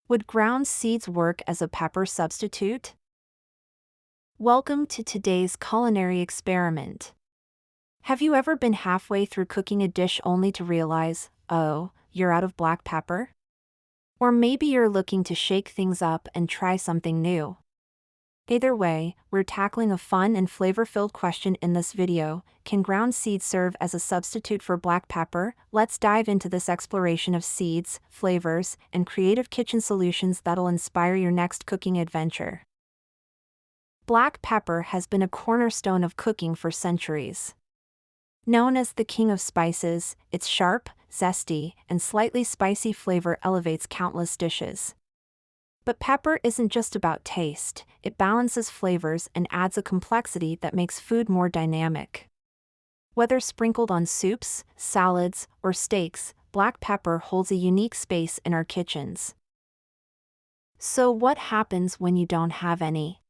Would ground seeds work as a pepper substitute? Welcome to today's culinary experiment. Have you ever been halfway through cooking a dish only to realize, oh, you're out of black pepper? Or maybe you're looking to shake things up and try something new. Either way, we're tackling a fun and flavor-filled question in this video: can ground seeds serve as a substitute for black pepper? Let's dive into this exploration of seeds, flavors, and creative kitchen solutions that'll inspire your next cooking adventure. Black pepper has been a cornerstone of cooking for centuries. Known as the king of spices, its sharp, zesty, and slightly spicy flavor elevates countless dishes. But pepper isn't just about taste, it balances flavors and adds a complexity that makes food more dynamic. Whether sprinkled on soups, salads, or steaks, black pepper holds a unique space in our kitchens. So what happens when you don't have any?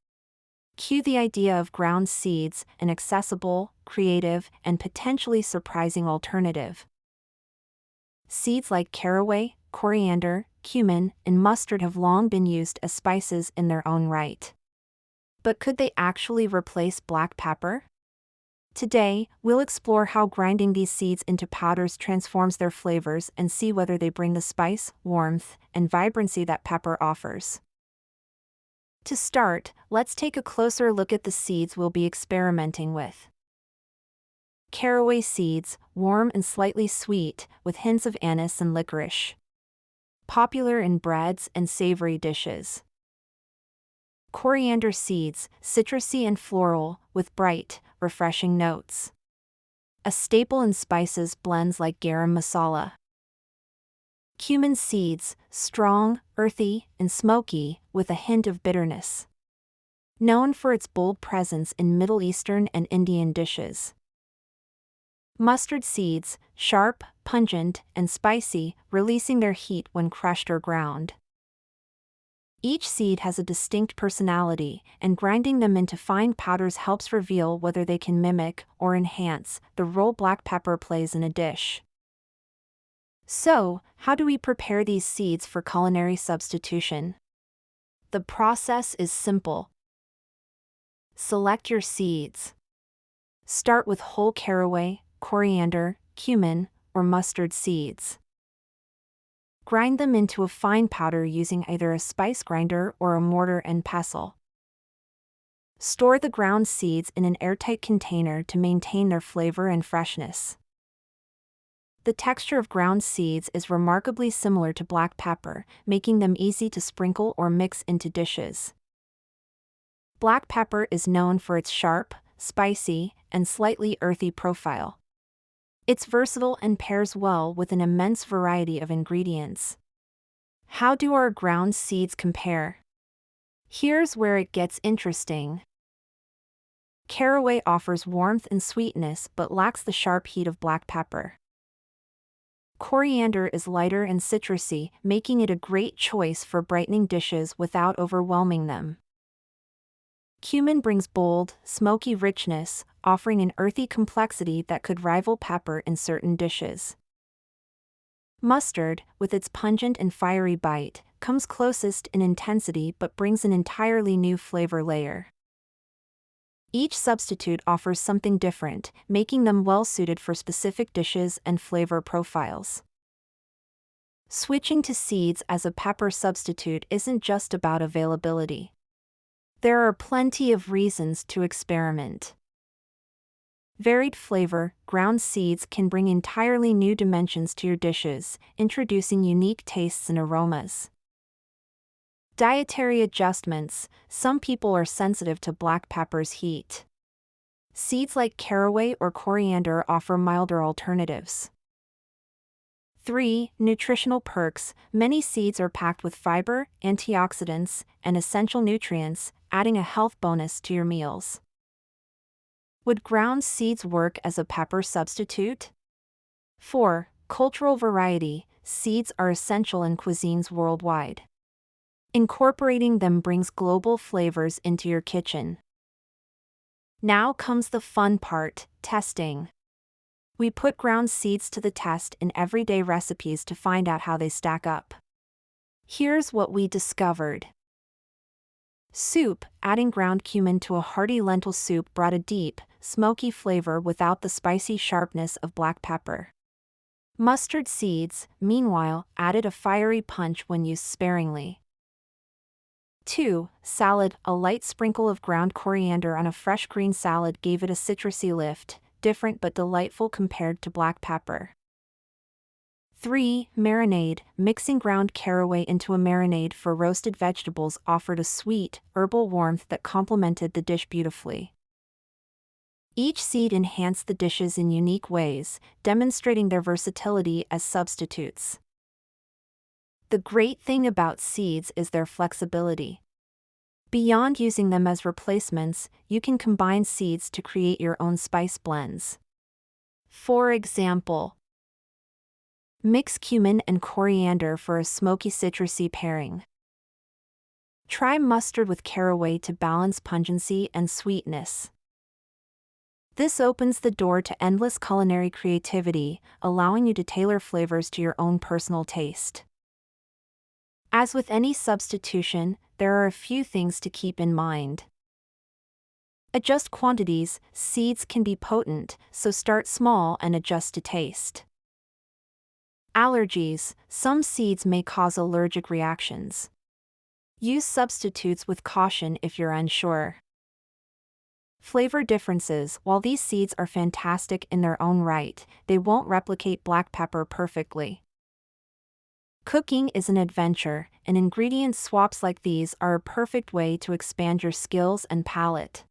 Cue the idea of ground seeds, an accessible, creative, and potentially surprising alternative. Seeds like caraway, coriander, cumin, and mustard have long been used as spices in their own right. But could they actually replace black pepper? Today, we'll explore how grinding these seeds into powders transforms their flavors and see whether they bring the spice, warmth, and vibrancy that pepper offers. To start, let's take a closer look at the seeds we'll be experimenting with. Caraway seeds, warm and slightly sweet, with hints of anise and licorice. Popular in breads and savory dishes. Coriander seeds, citrusy and floral, with bright, refreshing notes. A staple in spices blends like garam masala. Cumin seeds, strong, earthy, and smoky, with a hint of bitterness. Known for its bold presence in Middle Eastern and Indian dishes. Mustard seeds, sharp, pungent, and spicy, releasing their heat when crushed or ground. Each seed has a distinct personality, and grinding them into fine powders helps reveal whether they can mimic or enhance the role black pepper plays in a dish. So, how do we prepare these seeds for culinary substitution? The process is simple. Select your seeds. Start with whole caraway, coriander, cumin, or mustard seeds. Grind them into a fine powder using either a spice grinder or a mortar and pestle. Store the ground seeds in an airtight container to maintain their flavor and freshness. The texture of ground seeds is remarkably similar to black pepper, making them easy to sprinkle or mix into dishes. Black pepper is known for its sharp, spicy, and slightly earthy profile. It's versatile and pairs well with an immense variety of ingredients. How do our ground seeds compare? Here's where it gets interesting. Caraway offers warmth and sweetness but lacks the sharp heat of black pepper. Coriander is lighter and citrusy, making it a great choice for brightening dishes without overwhelming them. Cumin brings bold, smoky richness, offering an earthy complexity that could rival pepper in certain dishes. Mustard, with its pungent and fiery bite, comes closest in intensity but brings an entirely new flavor layer. Each substitute offers something different, making them well-suited for specific dishes and flavor profiles. Switching to seeds as a pepper substitute isn't just about availability. There are plenty of reasons to experiment. Varied flavor, ground seeds can bring entirely new dimensions to your dishes, introducing unique tastes and aromas. Dietary adjustments: some people are sensitive to black pepper's heat. Seeds like caraway or coriander offer milder alternatives. 3. Nutritional perks: many seeds are packed with fiber, antioxidants, and essential nutrients, adding a health bonus to your meals. Would ground seeds work as a pepper substitute? 4. Cultural variety: seeds are essential in cuisines worldwide. Incorporating them brings global flavors into your kitchen. Now comes the fun part: testing. We put ground seeds to the test in everyday recipes to find out how they stack up. Here's what we discovered. Soup. Adding ground cumin to a hearty lentil soup brought a deep, smoky flavor without the spicy sharpness of black pepper. Mustard seeds, meanwhile, added a fiery punch when used sparingly. 2. Salad. A light sprinkle of ground coriander on a fresh green salad gave it a citrusy lift, different but delightful compared to black pepper. 3. Marinade. Mixing ground caraway into a marinade for roasted vegetables offered a sweet, herbal warmth that complemented the dish beautifully. Each seed enhanced the dishes in unique ways, demonstrating their versatility as substitutes. The great thing about seeds is their flexibility. Beyond using them as replacements, you can combine seeds to create your own spice blends. For example, mix cumin and coriander for a smoky citrusy pairing. Try mustard with caraway to balance pungency and sweetness. This opens the door to endless culinary creativity, allowing you to tailor flavors to your own personal taste. As with any substitution, there are a few things to keep in mind. Adjust quantities. Seeds can be potent, so start small and adjust to taste. Allergies. Some seeds may cause allergic reactions. Use substitutes with caution if you're unsure. Flavor differences. While these seeds are fantastic in their own right, they won't replicate black pepper perfectly. Cooking is an adventure, and ingredient swaps like these are a perfect way to expand your skills and palate.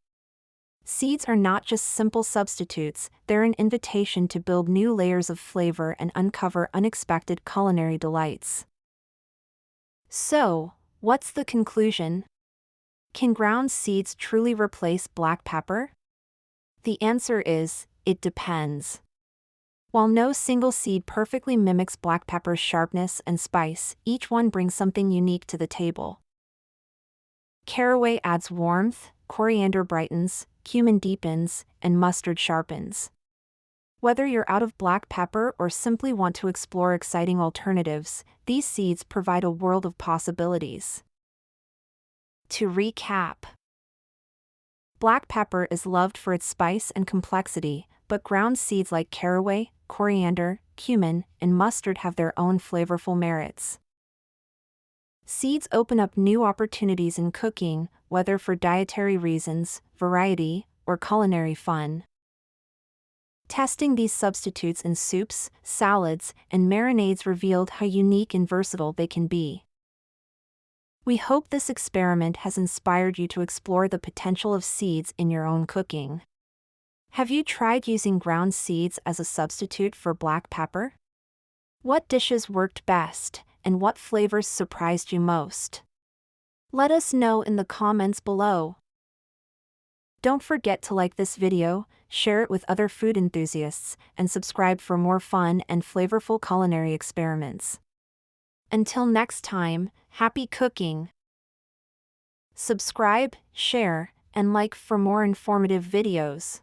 Seeds are not just simple substitutes, they're an invitation to build new layers of flavor and uncover unexpected culinary delights. So, what's the conclusion? Can ground seeds truly replace black pepper? The answer is, it depends. While no single seed perfectly mimics black pepper's sharpness and spice, each one brings something unique to the table. Caraway adds warmth, coriander brightens, cumin deepens, and mustard sharpens. Whether you're out of black pepper or simply want to explore exciting alternatives, these seeds provide a world of possibilities. To recap, black pepper is loved for its spice and complexity, but ground seeds like caraway, coriander, cumin, and mustard have their own flavorful merits. Seeds open up new opportunities in cooking, whether for dietary reasons, variety, or culinary fun. Testing these substitutes in soups, salads, and marinades revealed how unique and versatile they can be. We hope this experiment has inspired you to explore the potential of seeds in your own cooking. Have you tried using ground seeds as a substitute for black pepper? What dishes worked best, and what flavors surprised you most? Let us know in the comments below. Don't forget to like this video, share it with other food enthusiasts, and subscribe for more fun and flavorful culinary experiments. Until next time, happy cooking! Subscribe, share, and like for more informative videos.